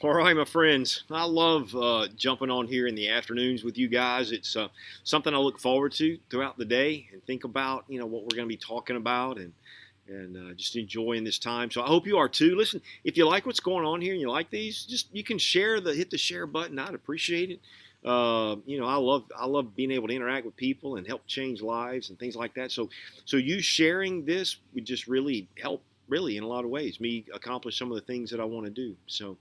All right, my friends. I love jumping on here in the afternoons with you guys. It's something I look forward to throughout the day and think about, what we're going to be talking about and just enjoying this time. So I hope you are too. Listen, if you like what's going on here and you like these, you can hit the share button. I'd appreciate it. I love being able to interact with people and help change lives and things like that. So you sharing this would just really help, really in a lot of ways, me accomplish some of the things that I want to do. So.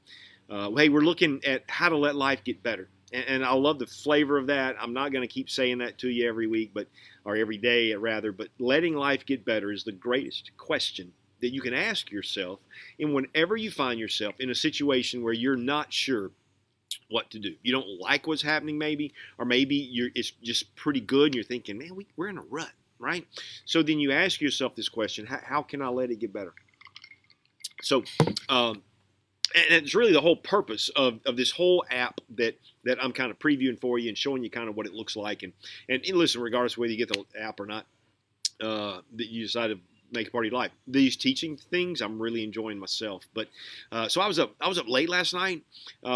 Hey, we're looking at how to let life get better. And I love the flavor of that. I'm not going to keep saying that to you every week, or every day rather, but letting life get better is the greatest question that you can ask yourself. And whenever you find yourself in a situation where you're not sure what to do, you don't like what's happening maybe, or maybe it's just pretty good and you're thinking, man, we're in a rut, right? So then you ask yourself this question, how can I let it get better? So, and it's really the whole purpose of this whole app that I'm kind of previewing for you and showing you kind of what it looks like. And listen, regardless of whether you get the app or not, that you decide to make a part of your life. These teaching things, I'm really enjoying myself. But so I was up late last night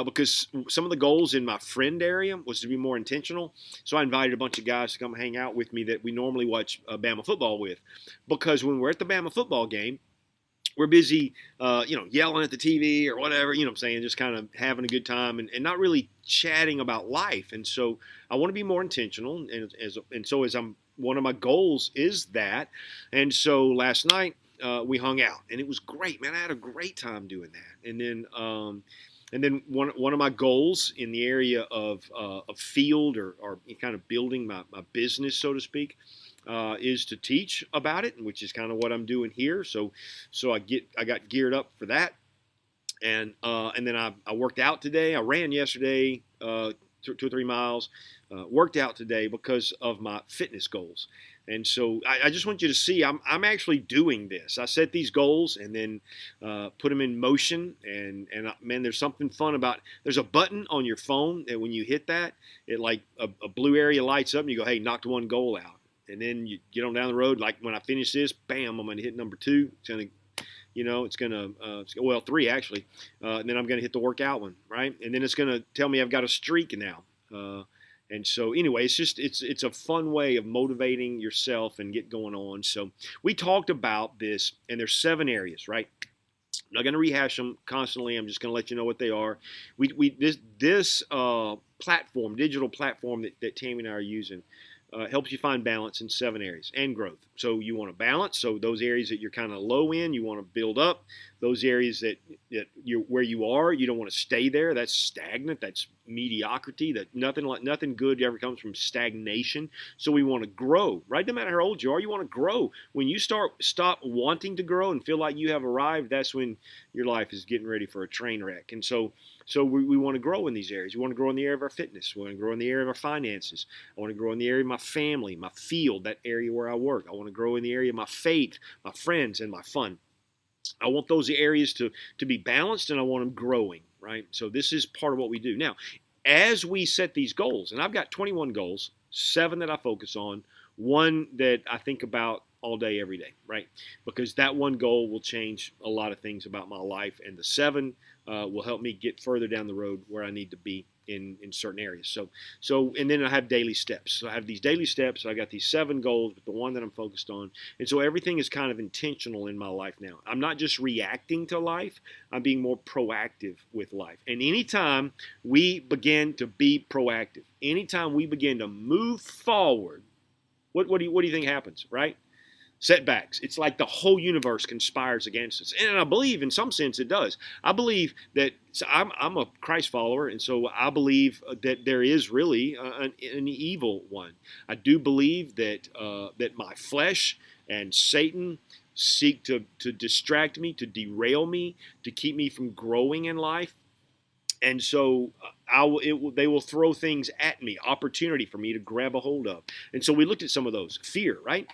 because some of the goals in my friend area was to be more intentional. So I invited a bunch of guys to come hang out with me that we normally watch Bama football with. Because when we're at the Bama football game, we're busy, yelling at the TV or whatever, what I'm saying, just kind of having a good time and not really chatting about life. And so I want to be more intentional. One of my goals is that. And so last night we hung out and it was great, man. I had a great time doing that. And then one of my goals in the area of field or kind of building my business, so to speak, is to teach about it, which is kind of what I'm doing here. So I got geared up for that, and then I worked out today. I ran yesterday 2 or 3 miles. Worked out today because of my fitness goals. And so I just want you to see I'm actually doing this. I set these goals and then put them in motion. And man, there's something fun about. There's a button on your phone that when you hit that, it like a blue area lights up and you go, hey, knocked one goal out. And then you get on down the road. Like when I finish this, bam, I'm going to hit number 2. It's going to, 3 actually. And then I'm going to hit the workout one, right? And then it's going to tell me I've got a streak now. And so anyway, it's a fun way of motivating yourself and get going on. So we talked about this, and there's 7 areas, right? I'm not going to rehash them constantly. I'm just going to let you know what they are. This platform, digital platform that Tammy and I are using, helps you find balance in 7 areas and growth. So you want to balance. So those areas that you're kind of low in, you want to build up. Those areas that you're where you are, you don't want to stay there. That's stagnant. That's mediocrity. That nothing good ever comes from stagnation. So we want to grow, right? No matter how old you are, you want to grow. When you stop wanting to grow and feel like you have arrived, that's when your life is getting ready for a train wreck. And so we want to grow in these areas. We want to grow in the area of our fitness. We want to grow in the area of our finances. I want to grow in the area of my family, my field, that area where I work. I want to grow in the area of my faith, my friends, and my fun. I want those areas to be balanced, and I want them growing, right? So this is part of what we do. Now, as we set these goals, and I've got 21 goals, 7 that I focus on, 1 that I think about all day, every day, right? Because that one goal will change a lot of things about my life, and the 7 will help me get further down the road where I need to be in certain areas. So and then I have daily steps. So I have these daily steps. So I got these 7 goals, but the one that I'm focused on. And so everything is kind of intentional in my life now. I'm not just reacting to life. I'm being more proactive with life. And anytime we begin to be proactive, anytime we begin to move forward, what do you think happens, right? Setbacks. It's like the whole universe conspires against us. And I believe in some sense it does. I believe that I'm a Christ follower, and so I believe that there is really an evil one. I do believe that my flesh and Satan seek to distract me, to derail me, to keep me from growing in life. And so they will throw things at me, opportunity for me to grab a hold of. And so we looked at some of those. Fear, right?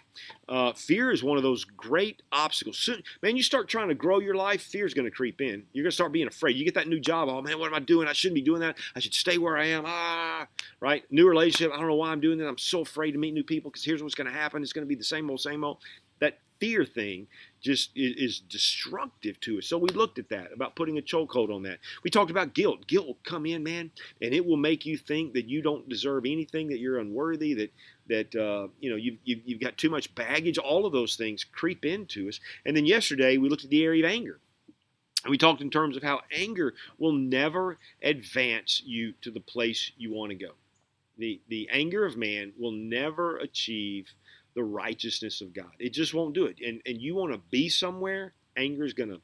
Fear is one of those great obstacles. Soon, man, you start trying to grow your life, fear is going to creep in. You're going to start being afraid. You get that new job. Oh, man, what am I doing? I shouldn't be doing that. I should stay where I am. Right? New relationship. I don't know why I'm doing that. I'm so afraid to meet new people because here's what's going to happen. It's going to be the same old, same old. That fear thing just is destructive to us. So we looked at that, about putting a chokehold on that. We talked about guilt. Guilt will come in, man, and it will make you think that you don't deserve anything, that you're unworthy, that you've got too much baggage. All of those things creep into us. And then yesterday we looked at the area of anger. And we talked in terms of how anger will never advance you to the place you want to go. The anger of man will never achieve the righteousness of God. It just won't do it. And you want to be somewhere, anger is gonna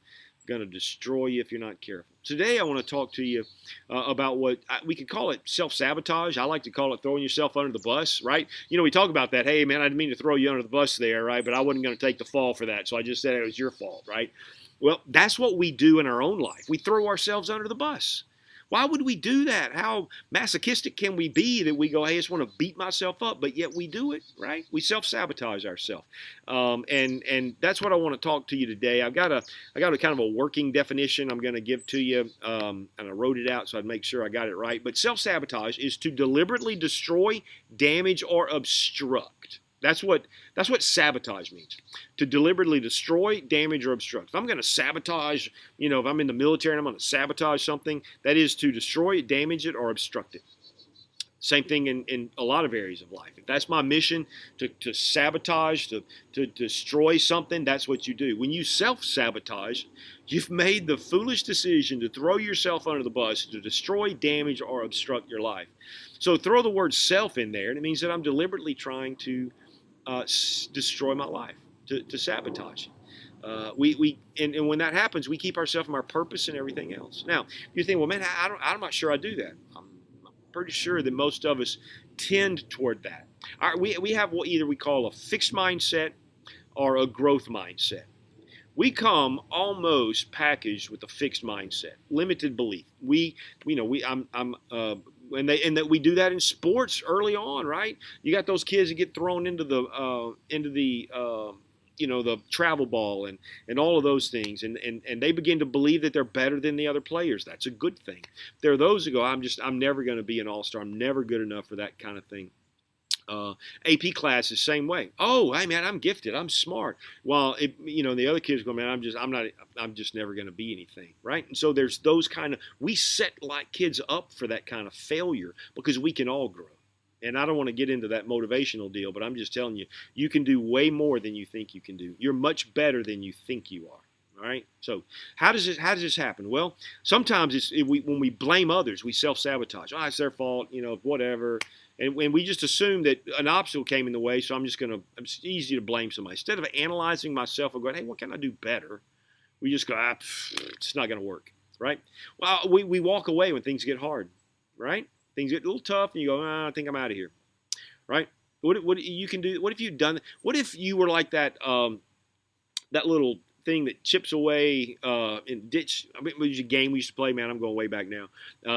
destroy you if you're not careful. Today I want to talk to you about what we could call it self-sabotage. I like to call it throwing yourself under the bus, right? We talk about that. Hey, man, I didn't mean to throw you under the bus there, right? But I wasn't going to take the fall for that, so I just said it was your fault, right? Well, that's what we do in our own life. We throw ourselves under the bus. Why would we do that? How masochistic can we be that we go, hey, I just want to beat myself up, but yet we do it, right? We self-sabotage ourselves. And that's what I want to talk to you today. I got a kind of a working definition I'm going to give to you, and I wrote it out so I'd make sure I got it right. But self-sabotage is to deliberately destroy, damage, or obstruct. That's what sabotage means. To deliberately destroy, damage, or obstruct. If I'm going to sabotage, if I'm in the military and I'm going to sabotage something, that is to destroy it, damage it, or obstruct it. Same thing in a lot of areas of life. If that's my mission, to sabotage, to destroy something, that's what you do. When you self-sabotage, you've made the foolish decision to throw yourself under the bus, to destroy, damage, or obstruct your life. So throw the word self in there, and it means that I'm deliberately trying to destroy my life, to sabotage it. And when that happens, we keep ourselves from our purpose and everything else. Now, you think, well, man, I'm not sure I do that. I'm pretty sure that most of us tend toward that. We have what either we call a fixed mindset or a growth mindset. We come almost packaged with a fixed mindset, limited belief. And that we do that in sports early on, right? You got those kids that get thrown into the travel ball and all of those things, and they begin to believe that they're better than the other players. That's a good thing. There are those who go, I'm never going to be an all-star. I'm never good enough for that kind of thing. AP class is the same way. Oh, hey man, I'm gifted. I'm smart. Well, the other kids go, man, I'm just never going to be anything, right? And so there's those we set like kids up for that kind of failure because we can all grow. And I don't want to get into that motivational deal, but I'm just telling you, you can do way more than you think you can do. You're much better than you think you are. All right. So how does this happen? Well, sometimes when we blame others, we self-sabotage. Oh, it's their fault. Whatever. And we just assume that an obstacle came in the way, so it's easy to blame somebody. Instead of analyzing myself and going, hey, what can I do better? We just go, it's not going to work, right? Well, we walk away when things get hard, right? Things get a little tough, and you go, I think I'm out of here, right? What you can do? What if you've done? What if you were like that little thing that chips away in ditch? I mean, it was a game we used to play. Man, I'm going way back now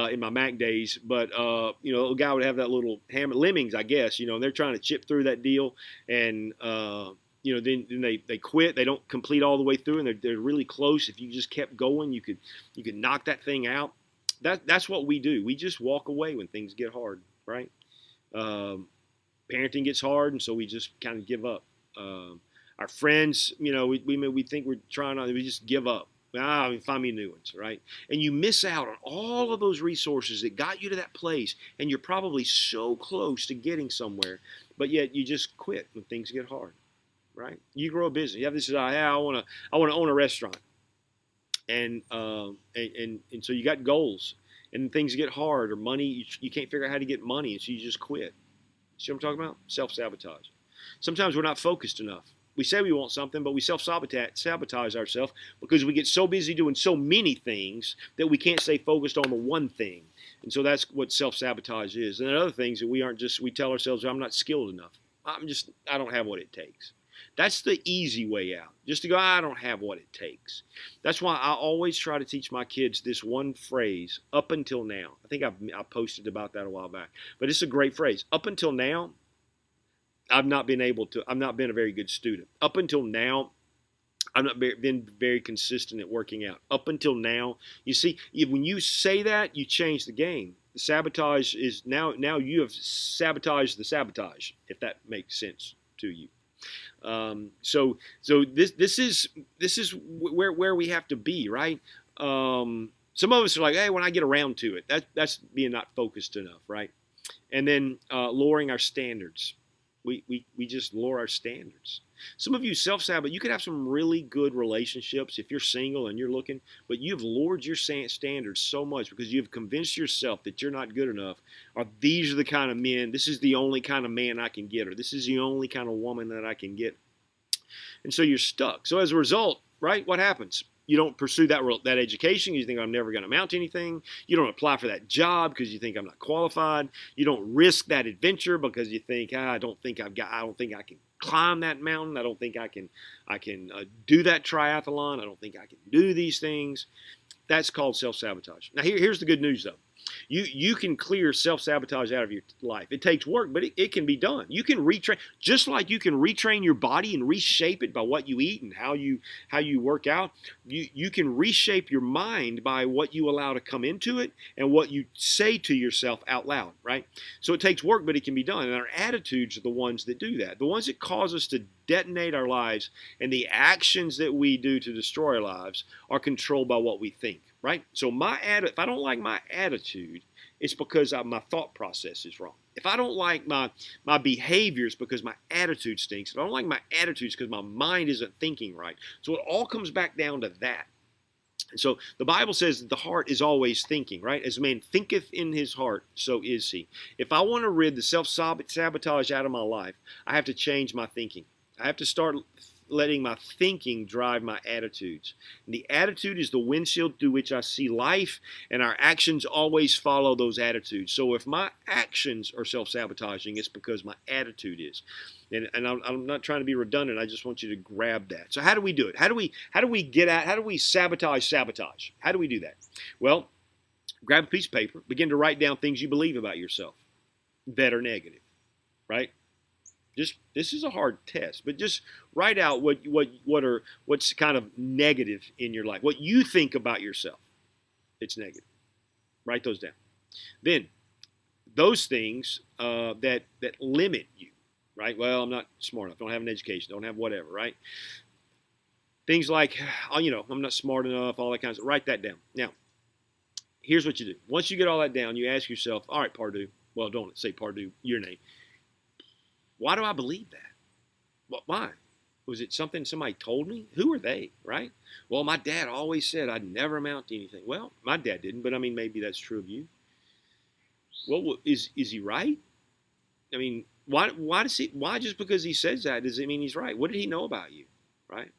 in my Mac days. But a guy would have that little hammer, lemmings, I guess. And they're trying to chip through that deal, and then they quit. They don't complete all the way through, and they're really close. If you just kept going, you could knock that thing out. That's what we do. We just walk away when things get hard, right? Parenting gets hard, and so we just kind of give up. Our friends, we think we're trying on, we just give up. Find me new ones, right? And you miss out on all of those resources that got you to that place, and you're probably so close to getting somewhere, but yet you just quit when things get hard, right? You grow a business. You have this desire, I want to own a restaurant. And so you got goals, and things get hard, or money, you can't figure out how to get money, and so you just quit. See what I'm talking about? Self-sabotage. Sometimes we're not focused enough. We say we want something, but we self-sabotage ourselves because we get so busy doing so many things that we can't stay focused on the one thing. And so that's what self-sabotage is. And there are other things that we tell ourselves, I'm not skilled enough. I don't have what it takes. That's the easy way out. Just to go, I don't have what it takes. That's why I always try to teach my kids this one phrase, up until now. I think I posted about that a while back. But it's a great phrase. Up until now, I've not been a very good student. Up until now, I've not been very consistent at working out. Up until now, you see, when you say that, you change the game. The sabotage is now you have sabotaged the sabotage, if that makes sense to you. So this is where we have to be, right? Some of us are like, hey, when I get around to it, that's being not focused enough, right? And then lowering our standards. We just lower our standards. Some of you self-sabotage. You could have some really good relationships if you're single and you're looking, but you've lowered your standards so much because you've convinced yourself that you're not good enough, or these are the kind of men, this is the only kind of man I can get, or this is the only kind of woman that I can get. And so you're stuck. So as a result, right, what happens? You don't pursue that education. You think I'm never going to amount to anything. You don't apply for that job because you think I'm not qualified. You don't risk that adventure because you think I don't think I can climb that mountain. I don't think I can do that triathlon. I don't think I can do these things. That's called self-sabotage. Now here's the good news though. You can clear self-sabotage out of your life. It takes work, but it can be done. You can retrain, just like you can retrain your body and reshape it by what you eat and how you work out. You can reshape your mind by what you allow to come into it and what you say to yourself out loud, right? So it takes work, but it can be done. And our attitudes are the ones that do that. The ones that cause us to detonate our lives, and the actions that we do to destroy our lives are controlled by what we think. Right? So if I don't like my attitude, it's because my thought process is wrong. If I don't like my behaviors, because my attitude stinks. If I don't like my attitudes, because my mind isn't thinking right. So it all comes back down to that. And so the Bible says that the heart is always thinking, right? As a man thinketh in his heart, so is he. If I want to rid the self-sabotage out of my life, I have to change my thinking. I have to start letting my thinking drive my attitudes. And the attitude is the windshield through which I see life, and our actions always follow those attitudes. So if my actions are self-sabotaging, it's because my attitude is. And I'm not trying to be redundant. I just want you to grab that. So how do we do it? How do we sabotage? How do we do that? Well, grab a piece of paper, begin to write down things you believe about yourself that are negative, right? This is a hard test, but just write out what's kind of negative in your life, what you think about yourself. It's negative. Write those down. Then those things that limit you, right? Well, I'm not smart enough. Don't have an education. Don't have whatever, right? Things like, I'm not smart enough. All that kind of stuff. Write that down. Now, here's what you do. Once you get all that down, you ask yourself, all right, Pardue. Well, don't say Pardue, your name. Why do I believe that? Why? Was it something somebody told me? Who are they, right? Well, my dad always said I'd never amount to anything. Well, my dad didn't, but I mean, maybe that's true of you. Well, is he right? I mean, why just because he says that does it mean he's right? What did he know about you, right?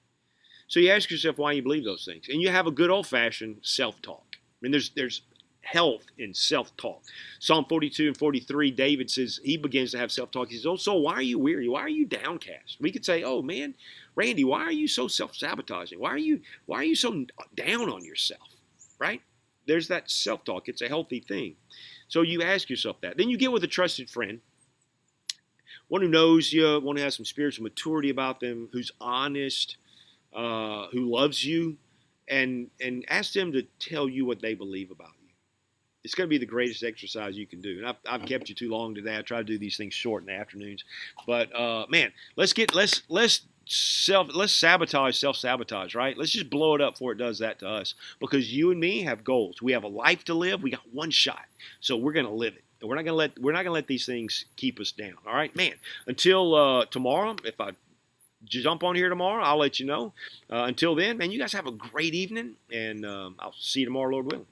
So you ask yourself why you believe those things, and you have a good old-fashioned self-talk. I mean, there's health in self-talk. Psalm 42 and 43, David says, he begins to have self-talk. He says, oh soul, why are you weary? Why are you downcast? We could say, oh man, Randy, why are you so self-sabotaging? Why are you so down on yourself? Right? There's that self-talk. It's a healthy thing. So you ask yourself that. Then you get with a trusted friend, one who knows you, one who has some spiritual maturity about them, who's honest, who loves you, and ask them to tell you what they believe about you. It's going to be the greatest exercise you can do. And I've kept you too long today. I try to do these things short in the afternoons. But man, let's sabotage self-sabotage, right? Let's just blow it up before it does that to us. Because you and me have goals. We have a life to live. We got one shot. So we're going to live it. And we're not going to let these things keep us down. All right, man. Until tomorrow, if I jump on here tomorrow, I'll let you know. Until then, man, you guys have a great evening, and I'll see you tomorrow, Lord willing.